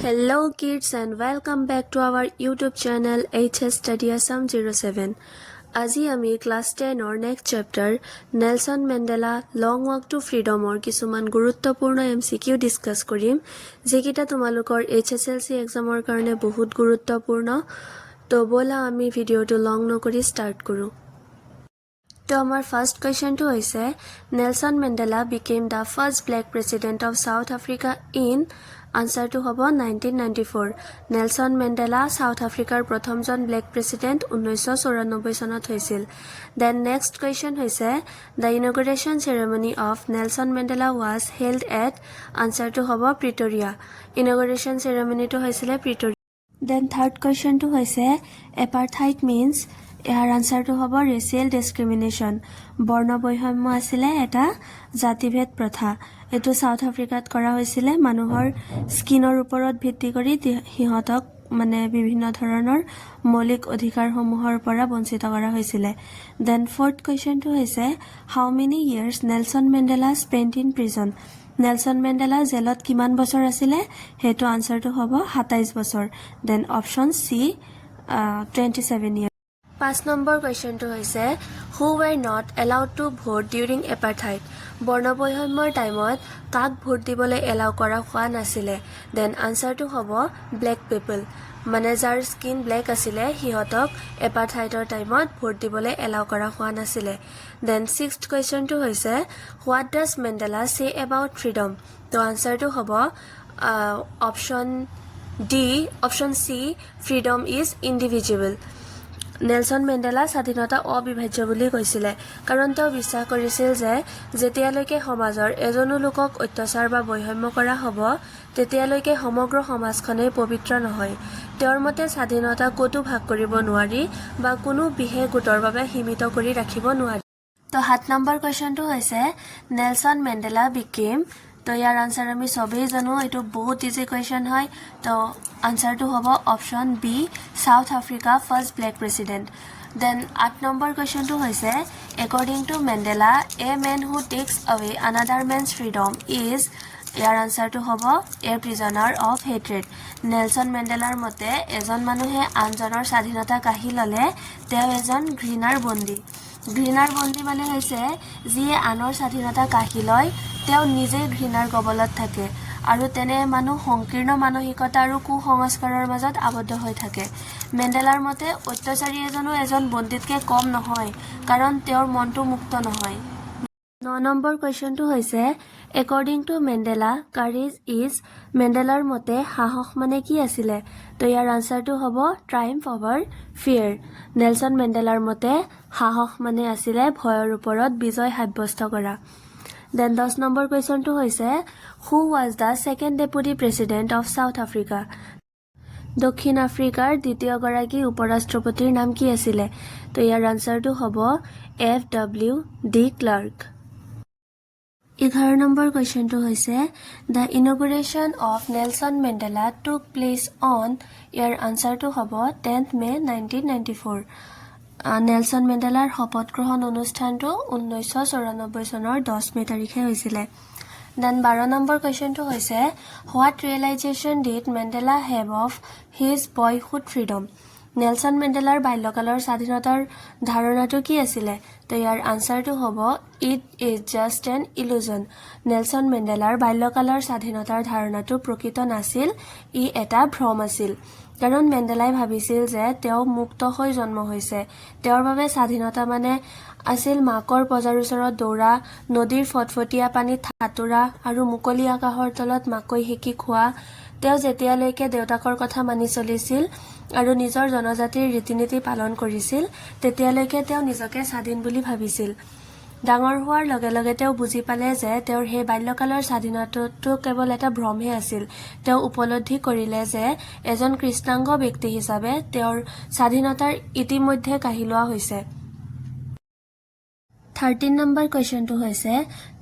Hello kids and welcome back to our YouTube channel HS Study Assam 07. আজি আমি class 10 or next chapter Nelson Mandela Long Walk to Freedom or কিছুমান গুৰুত্বপূৰ্ণ MCQ discuss কৰিম যেকিটা তোমালোকৰ HSLC এক্সামৰ কাৰণে বহুত গুৰুত্বপূৰ্ণ তো বলা আমি ভিডিওটো লং নকৰি স্টাৰ্ট কৰো তো আমাৰ ফাৰ্স্ট কোৱেশ্চনটো হৈছে Nelson Mandela became the first black president of South Africa in Answer to hobo 1994. Nelson Mandela South Africar prothomjon black president 1994 sonot hoisil. Then next question hoise the inauguration ceremony of Nelson Mandela was held at Answer to hobo Pretoria. Inauguration ceremony to hoisile Pretoria. Then third question to hoise apartheid means ইয়াৰ আনসাৰটো হ'ব racial ডিসক্ৰিমিনেশন বৰ্ণ বৈষম্য আছিল এটা জাতিভেদ প্ৰথা এটো south আফ্ৰিকাত কৰা হৈছিল মানুহৰ স্কিনৰ ওপৰত ভিত্তি কৰি হিহতক মানে বিভিন্ন ধৰণৰ মৌলিক অধিকাৰসমূহৰ পৰা বঞ্চিত কৰা হৈছিল দেন ফৰ্থ কোৱেশ্চনটো হৈছে how many years Nelson Mandela spent in prison Nelson Mandela জেলত কিমান বছৰ আছিল হেতু আনসাৰটো হ'ব 27 বছৰ then option C 27 year 5 number কোৱেশ্চনটো হৈছে who were not allowed to vote during apartheid বৰ্ণবৈষম্যৰ টাইমত কাক ভোট দিবলৈ এলাউ কৰা হোৱা নাছিলে দেন আনসাৰটো হ'ব ব্ল্যাক পিপল মানে যাৰ স্কিন ব্ল্যাক আছিল হিহতক এপাৰথাইডৰ টাইমত ভোট দিবলৈ এলাউ কৰা হোৱা নাছিলে দেন 6th কোৱেশ্চনটো হৈছে what does Mandela say about freedom তো আনসাৰটো হ'ব option C freedom is indivisible Nelson Mandela স্বাধীনতা অবিভাজ্য বুলি কৈছিল কাৰণ তেওঁ বিশ্বাস কৰিছিল যে যেতিয়ালৈকে সমাজৰ এজনো লোকক অত্যাচাৰ বা বৈষম্য কৰা হ'ব তেতিয়ালৈকে সমগ্ৰ সমাজখনে পবিত্ৰ নহয় তেওঁৰ মতে স্বাধীনতা কতো ভাগ কৰিব নোৱাৰি বা কোনো বিশেষ গোটৰ বাবে সীমিত কৰি ৰাখিব নোৱাৰি তো 7 নম্বৰ কোৱেশ্চনটো হৈছে নেলসন মেণ্ডেলা became তো ইয়াৰ আনসাৰ আমি সবেই জানো এটো বহুত ইজি কোৱেশ্চন হয় তো আনসাৰটো হ'ব option B South Africa first black president then 8 number কোৱেশ্চনটো হৈছে according to Mandela a man who takes away another man's freedom is ইয়াৰ আনসাৰটো হ'ব a prisoner of hatred Nelson মেণ্ডেলাৰ মতে এজন মানুহে আনজনৰ স্বাধীনতা কাঢ়ি ললে তেওঁ এজন ঘৃণাৰ বন্দী মানে হৈছে যিয়ে আনৰ স্বাধীনতা কাঢ়ি লয় তেওঁ নিজে ঘৃণাৰ কবলত থাকে আৰু তেনে মানুহ সংকীৰ্ণ মানসিকতা আৰু কুসংস্কাৰৰ মাজত আবদ্ধ হৈ থাকে মেণ্ডেলাৰ মতে অত্যাচাৰী এজন বন্দীতকে কম নহয় কাৰণ তেওঁৰ মনটো মুক্ত নহয় 9 নম্বৰ কোৱেশ্চনটো হৈছে according to Mandela courage is মেণ্ডেলাৰ মতে সাহস মানে কি আছিল তো ইয়াৰ আনসাৰটো হ'ব triumph over fear নেলসন মেণ্ডেলাৰ মতে সাহস মানে আছিল ভয়ৰ ওপৰত বিজয় সাব্যস্ত কৰা Then 10 number question to hoise who was the second deputy president of South Africa দক্ষিণ আফ্ৰিকাৰ দ্বিতীয় গৰাকী উপৰাষ্ট্ৰপতিৰ নাম কি আছিল তো ইয়াৰ আনসাৰটো হ'ব FW ডি ক্লাৰ্ক 11 নম্বৰ কোৱেশ্চনটো হৈছে the inauguration of Nelson Mandela took place on ইয়াৰ আনসাৰটো হ'ব 10th May 1994 নেলসন মেণ্ডেলাৰ শপত গ্ৰহণ অনুষ্ঠানটো 1994 চনৰ 10 মে তাৰিখে হৈছিল দেন 12 নম্বৰ কোৱেশ্চনটো হৈছে what realization did Mandela have of his boyhood freedom Nelson মেণ্ডেলাৰ বাল্যকালৰ স্বাধীনতাৰ ধাৰণাটো কি আছিল তো ইয়াৰ আনসাৰটো হ'ব it is just an illusion Nelson মেণ্ডেলাৰ বাল্যকালৰ স্বাধীনতাৰ ধাৰণাটো প্ৰকৃত নাছিল ই এটা ভ্ৰম আছিল কাৰণ মেণ্ডেলাই ভাবিছিল যে তেওঁ মুক্ত হৈ জন্ম হৈছে তেওঁৰ বাবে স্বাধীনতা মানে আছিল মাকৰ পজাৰ ওচৰত দৌৰা নদীৰ ফটফটিয়া পানীত সাঁতোৰা আৰু মুকলি আকাশৰ তলত মাকৈ হেকি খোৱা তেওঁ যেতিয়ালৈকে দেউতাকৰ কথা মানি চলিছিল আৰু নিজৰ জনজাতিৰ ৰীতিনীতি পালন কৰিছিল তেতিয়ালৈকে তেওঁ নিজকে স্বাধীন বুলি ভাবিছিল ডাঙৰ হোৱাৰ লগে লগে তেওঁ বুজি পালে যে তেওঁৰ হে বাল্যকালৰ স্বাধীনতাটো কেৱল এটা ভ্ৰমহে আছিল তেওঁ উপলব্ধি কৰিলে যে এজন কৃষ্ণাংগ ব্যক্তি হিচাপে তেওঁৰ স্বাধীনতাৰ ইতিমধ্যে কাঢ়ি লোৱা হৈছে 13 নম্বৰ কোৱেশ্চনটো হৈছে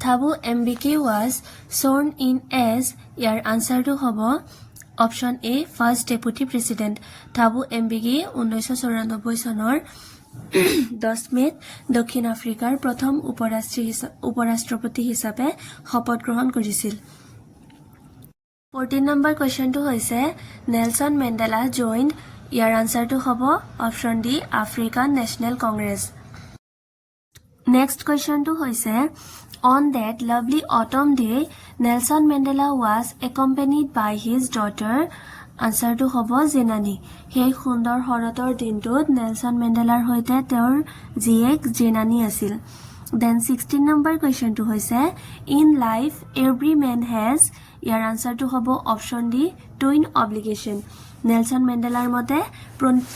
থাবু এমবিকি was sworn in as ইয়াৰ আনসাৰটো হ'ব অপচন এ ফাৰ্স্ট ডেপুটি প্ৰেসিডেন্ট থাবু এমবিকি 1994 চনৰ 10 মেত দক্ষিণ আফ্ৰিকাৰ প্ৰথম উপৰাষ্ট্ৰপতি হিচাপে শপত গ্ৰহণ কৰিছিল 14 নম্বৰ কুৱেশ্যনটো হৈছে নেলছন মেণ্ডেলা জইন্ড ইয়াৰ আনসাৰটো হ'ব option D African National Congress next কুৱেশ্যনটো হৈছে on that lovely autumn day Nelson Mandela was accompanied by his daughter আনসাৰটো হ'ব জেনানী সেই সুন্দৰ শৰতৰ দিনটোত নেলছন মেণ্ডেলাৰ সৈতে তেওঁৰ জীয়েক জেনানী আছিল Then 16 number question to hoise in life every man has ইয়াৰ আনসাৰটো হ'ব option D twin obligation Nelson মেণ্ডেলাৰ মতে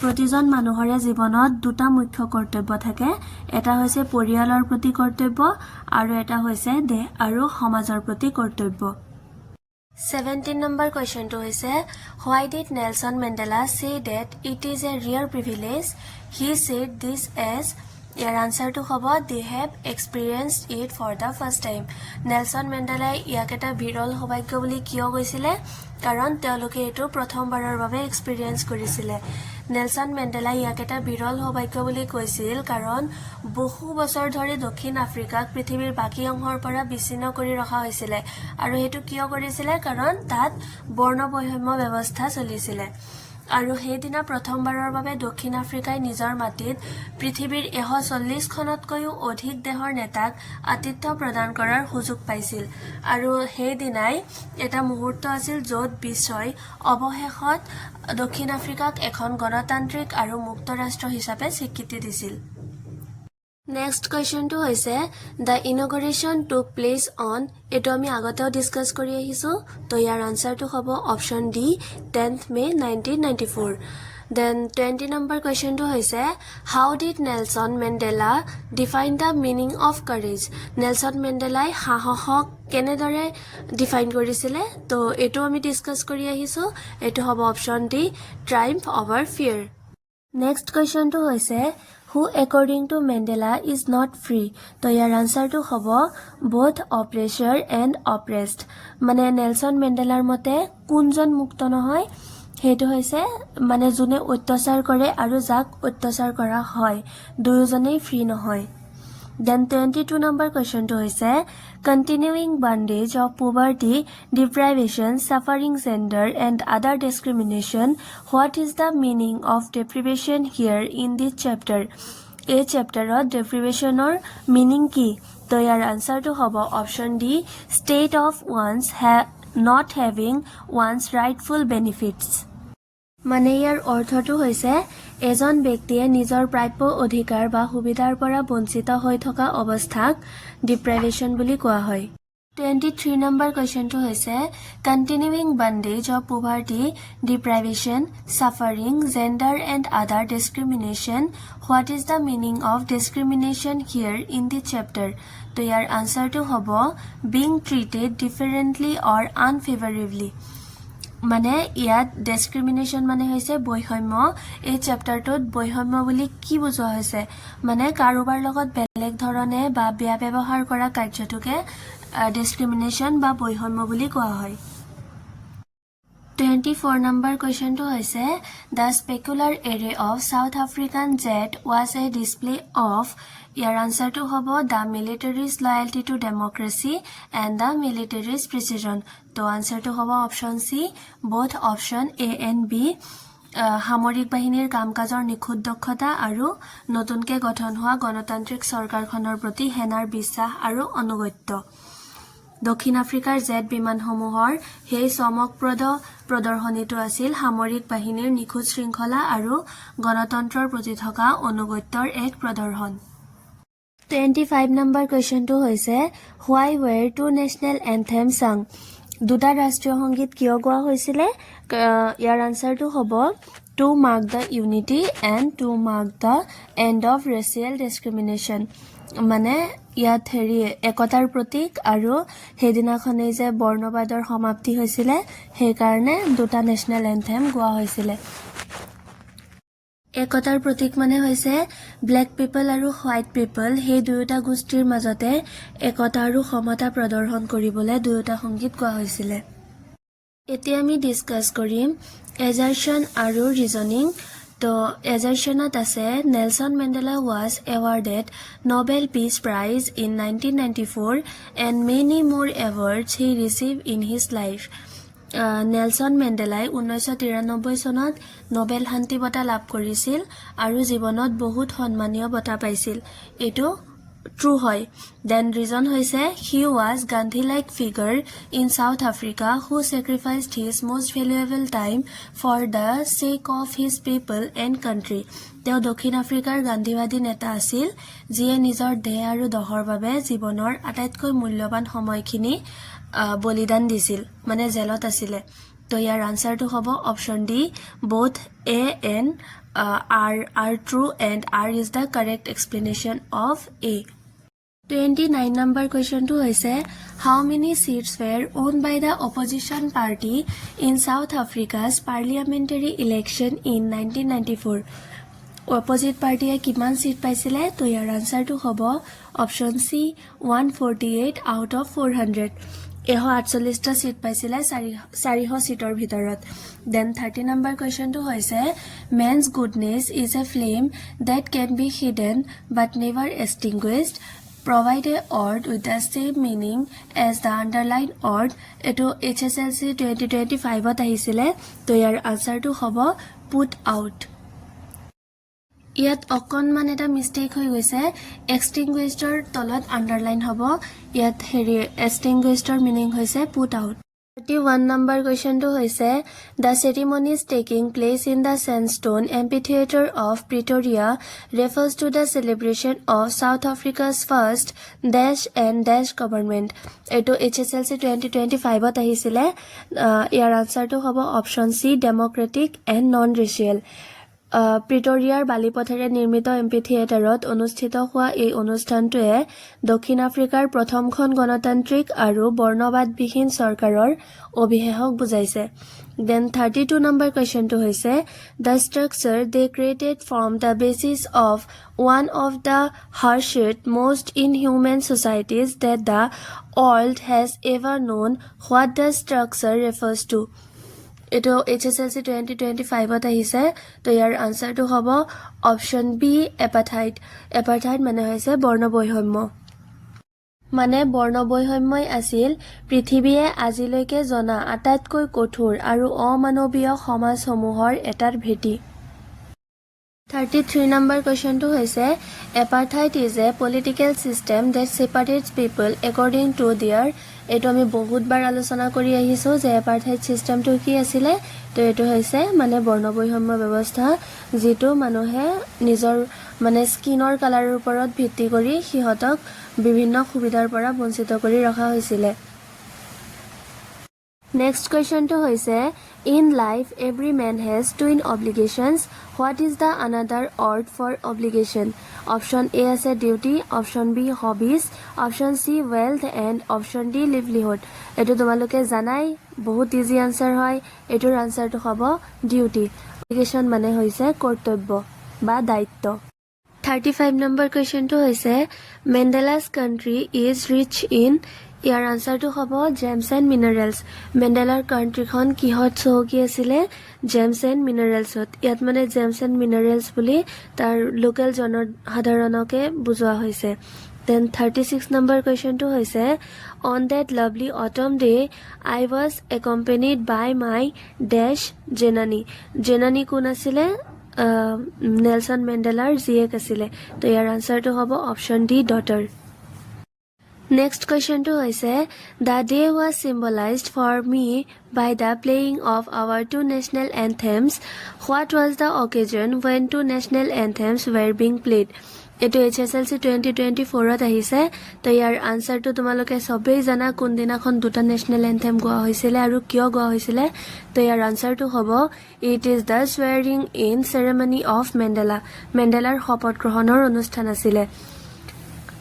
প্ৰতিজন মানুহৰে জীৱনত দুটা মুখ্য কৰ্তব্য থাকে এটা হৈছে পৰিয়ালৰ প্ৰতি কৰ্তব্য আৰু এটা হৈছে দেশ আৰু সমাজৰ প্ৰতি কৰ্তব্য 17 number question to hoise why did Nelson Mandela say that it is a rare privilege he said this as ইয়াৰ আনসাৰটো হ'ব they have experienced it for the first time Nelson মেণ্ডেলাই ইয়াক এটা বিৰল সৌভাগ্য বুলি কিয় কৈছিলে কাৰণ তেওঁলোকে এটো প্ৰথমবাৰৰ বাবে এক্সপেৰিয়েন্স কৰিছিলে নেলছন মেণ্ডেলাই ইয়াক এটা বিৰল সৌভাগ্য বুলি কৈছিল কাৰণ বহু বছৰ ধৰি দক্ষিণ আফ্ৰিকাক পৃথিৱীৰ বাকী অংশৰ পৰা বিচ্ছিন্ন কৰি ৰখা হৈছিলে আৰু হেতু কিয় কৰিছিলে কাৰণ তাত বৰ্ণ বৈষম্য ব্যৱস্থা চলিছিলে আৰু হেদিনা প্ৰথমবাৰৰ বাবে দক্ষিণ আফ্ৰিকাই নিজৰ মাটিত পৃথিৱীৰ 140 খনতকৈও অধিক দেশৰ নেতাক আতিথ্য প্ৰদান কৰাৰ সুযোগ পাইছিল আৰু হেদিনাই এটা মুহূৰ্ত আছিল য'ত বিশ্বই অৱশেষত দক্ষিণ আফ্ৰিকাক এখন গণতান্ত্ৰিক আৰু মুক্ত ৰাষ্ট্ৰ হিচাপে স্বীকৃতি দিছিল Next question to hoise the inauguration took place on eto ami agoteo discuss kori ahisu to yar answer to hobo option D 10th May 1994 then 20 number question to hoise how did Nelson Mandela define the meaning of courage Nelson Mandela সাহসক কেনেদৰে define কৰিছিলে তো এটো আমি discuss কৰি আহিছো এটো হ'ব option D triumph over fear next কুৱেশ্যনটো হৈছে who according to Mandela is not free তো ইয়াৰ আনসাৰটো হ'ব both oppressor and oppressed মানে নেলছন মেণ্ডেলাৰ মতে কোনজন মুক্ত নহয় হেতু হৈছে মানে যোনে অত্যাচাৰ কৰে আৰু যাক অত্যাচাৰ কৰা হয় দুয়োজনেই ফ্ৰী নহয় Then 22 number question to hoise continuing bondage of poverty, deprivation, suffering, gender and other discrimination. What is the meaning of deprivation here in this chapter? A chapter of deprivation or meaning ki? So your answer to hobo option D state of one's not having one's rightful benefits. মানে ইয়াৰ অৰ্থটো হৈছে এজন ব্যক্তিয়ে নিজৰ প্ৰাপ্য অধিকাৰ বা সুবিধাৰ পৰা বঞ্চিত হৈ থকা অৱস্থাক ডিপ্ৰাইভেশ্যন বুলি কোৱা হয় 23 নম্বৰ কুৱেশ্যনটো হৈছে continuing bondage of poverty deprivation suffering gender and other discrimination what is the meaning of discrimination here in the chapter তো ইয়াৰ আনসাৰটো হ'ব being treated differently or unfavourably মানে ইয়াত ডিস্ক্ৰিমিনেশ্যন মানে হৈছে বৈষম্য এই চেপ্টাৰটোত বৈষম্য বুলি কি বুজোৱা হৈছে মানে কাৰোবাৰ লগত বেলেগ ধৰণে বা বেয়া ব্যৱহাৰ কৰা কাৰ্যটোকে ডিস্ক্ৰিমিনেশ্যন বা বৈষম্য বুলি কোৱা হয় 24 number question to hoise the specular array of South African jet was a display of your answer to hobo the military's loyalty to democracy and the military's precision to answer to hobo option C both option A and B সামৰিক বাহিনীৰ কামকাজৰ নিখুঁত দক্ষতা আৰু নতুনকৈ গঠন হোৱা গণতান্ত্ৰিক চৰকাৰখনৰ প্ৰতি হেনাৰ বিশ্বাস আৰু অনুগত্য দক্ষিণ আফ্ৰিকাৰ জেট বিমানসমূহৰ সেই চমকপ্ৰদ প্ৰদৰ্শনীটো আছিল সামৰিক বাহিনীৰ নিখুঁত শৃংখলা আৰু গণতন্ত্ৰৰ প্ৰতি থকা অনুগত্যৰ এক প্ৰদৰ্শন 25 নম্বৰ কুৱেশ্যনটো হৈছে why were two national anthems sung দুটা ৰাষ্ট্ৰীয় সংগীত কিয় গোৱা হৈছিলে ইয়াৰ আনসাৰটো হ'ব to mark the unity and to mark the end of racial discrimination মানে ইয়াত হেৰি একতাৰ প্ৰতীক আৰু হেদিনাখনে যে বৰ্ণবাদৰ সমাপ্তি হৈছিলে সেই কাৰণে দুটা নেশ্যনেল এন্থেম গোৱা হৈছিলে একতাৰ প্ৰতীক মানে হৈছে ব্ল্যাক পিপল আৰু হোৱাইট পিপল সেই দুয়োটা গোষ্ঠীৰ মাজতে একতা আৰু সমতা প্ৰদৰ্শন কৰিবলৈ দুয়োটা সংগীত গোৱা হৈছিলে এতিয়া আমি ডিসকাস কৰিম এজাৰশন আৰু ৰিজনিং তো এজাৰশনত আছে Nelson Mandela was awarded Nobel Peace Prize in 1994 and many more awards he received in his life Nelson মেণ্ডেলাই 1993 চনত নোবেল শান্তি বঁটা লাভ কৰিছিল আৰু জীৱনত বহুত সন্মানীয় বঁটা পাইছিল এইটো ট্ৰু হয় দেন ৰিজন হৈছে he was Gandhi like figure in South Africa who sacrificed his most valuable time for the sake of his people and country তেওঁ দক্ষিণ আফ্ৰিকাৰ গান্ধীবাদী নেতা আছিল যিয়ে নিজৰ দেহ আৰু দহৰ বাবে জীৱনৰ আটাইতকৈ মূল্যৱান সময়খিনি বলিদান দিছিল মানে জেলত আছিল তো ইয়াৰ আনসাৰটো হ'ব option D both A and are true and R is the correct explanation of A 29 number question to hoise how many seats were owned by the opposition party in South Africa's parliamentary election in 1994 opposite party kiman seat paisile to your answer to hobo option C 148 out of 400 eho 48 ta seat paisile 400 seator bhitorot then 30 number question to hoise man's goodness is a flame that can be hidden but never extinguished provide a word with the same meaning as the underlined word eto HSLC 2025 ot ahisile to your answer to hobo put out ইয়াত অকনমান এটা mistake হৈ গৈছে এক্সটিংগুইশডৰ তলত underline হ'ব ইয়াত হেৰি এক্সটিংগুইশডৰ meaning হৈছে put out 31 number question to hoise the ceremonies taking place in the sandstone amphitheater of Pretoria refers to the celebration of South Africa's first dash and dash government eto HSLC 2025 ot ahisile year answer to hobo option C democratic and non-racial প্ৰিটৰিয়াৰ বালিপথেৰে নিৰ্মিত এম্পিথিয়েটাৰত অনুষ্ঠিত হোৱা এই অনুষ্ঠানটোৱে দক্ষিণ আফ্ৰিকাৰ প্ৰথমখন গণতান্ত্ৰিক আৰু বৰ্ণবাদবিহীন চৰকাৰৰ অভিষেক বুজাইছে Then 32 number question to hoise the structure they created form the basis of one of the harshest most inhuman societies that the world has ever known what the structure refers to eto HSLC 2025 ot ahise to yar answer to hobo option B apartheid mane hoise বৰ্ণবৈষম্য মানে বৰ্ণবৈষম্যই আছিল পৃথিৱীয়ে আজিলৈকে জনা আটাইতকৈ কঠোৰ আৰু অমানৱীয় সমাজসমূহৰ এটাৰ ভেটি 33 number question to hoise apartheid is a political system that separates people according to their eto ami bahut bar alochona kori ahisu je apartheid system to ki asile to eto hoise mane bornoboihomya byabostha jitu manuhe nijor mane skinor color uporot bhitti kori hihotok bibhinno khubidar pora bonchito kori rakha hoisile Next question to hoise in life every man has twin obligations what is the another word for obligation option A is a duty option B hobbies option C wealth and option D livelihood eto tomaloke janai bahut easy answer hoy etor answer to hobo duty obligation mane hoise kortobyo ba daitto 35 number question to hoise Mandela's country is rich in ইয়াৰ আনসাৰটো হ'ব James and minerals মেণ্ডেলাৰ কাণ্ট্ৰিখন কিহত চহকী আছিলে James and মিনাৰেলছত ইয়াত মানে James and minerals বুলি তাৰ local জনসাধাৰণকে বুজোৱা হৈছে Then 36 number question to hoise on that lovely autumn day I was accompanied by my dash Jenani কোন আছিলে নেলসন মেণ্ডেলাৰ জীয়েক আছিলে তো ইয়াৰ আনসাৰটো হ'ব option D daughter Next question to hoise the day was symbolized for me by the playing of our two national anthems what was the occasion when two national anthems were being played eto HSLC 2024 ot ahise to yar answer to tumaloke sobe jana kun dinakhon duta national anthem goa hoisile aru kyo goa hoisile to yar answer to hobo it is the swearing in ceremony of Mendelar শপত গ্ৰহণৰ অনুষ্ঠান asile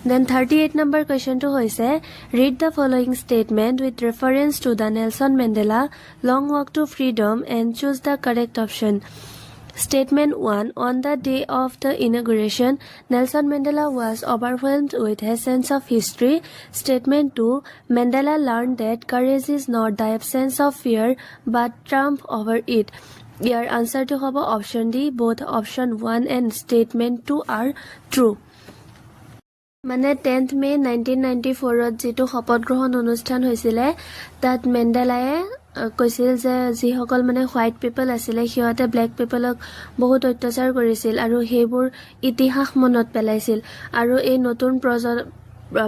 Then 38 number question to hoise read the following statement with reference to the Nelson Mandela long walk to freedom and choose the correct option. Statement 1 on the day of the inauguration Nelson Mandela was overwhelmed with a sense of history. Statement 2 Mandela learned that courage is not the absence of fear but triumph over it. Your answer to hobo option D both option 1 and statement 2 are true. মানে 10th May 1994 ত যেটো শপত গ্ৰহণ অনুষ্ঠান হৈছিলে তাত মেণ্ডেলায়ে কৈছিল যে যিসকল মানে হোৱাইট পিপল আছিলে সিহঁতে ব্লেক পিপলক বহুত অত্যাচাৰ কৰিছিল আৰু সেইবোৰ ইতিহাস মনত পেলাইছিল আৰু এই নতুন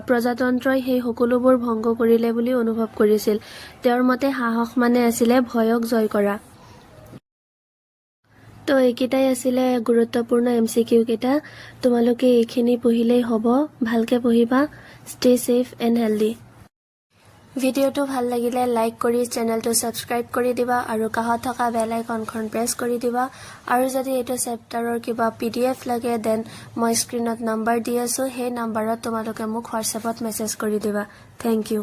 প্ৰজাতন্ত্ৰই সেই সকলোবোৰ ভংগ কৰিলে বুলি অনুভৱ কৰিছিল। তেওঁৰ মতে সাহস মানে আছিলে ভয়ক জয় কৰা। তো এইকেইটাই আছিলে গুৰুত্বপূৰ্ণ MCQ কেইটা। তোমালোকে এইখিনি পঢ়িলেই হ'ব। ভালকৈ পঢ়িবা। Stay safe and healthy. ভিডিঅ'টো ভাল লাগিলে লাইক কৰি চেনেলটো ছাবস্ক্ৰাইব কৰি দিবা আৰু কাষত থকা বেল আইকনখন প্ৰেছ কৰি দিবা। আৰু যদি এইটো চেপ্টাৰৰ কিবা PDF লাগে দেন মই স্ক্ৰীণত নাম্বাৰ দি আছোঁ, সেই নাম্বাৰত তোমালোকে মোক হোৱাটছএপত মেছেজ কৰি দিবা। Thank U.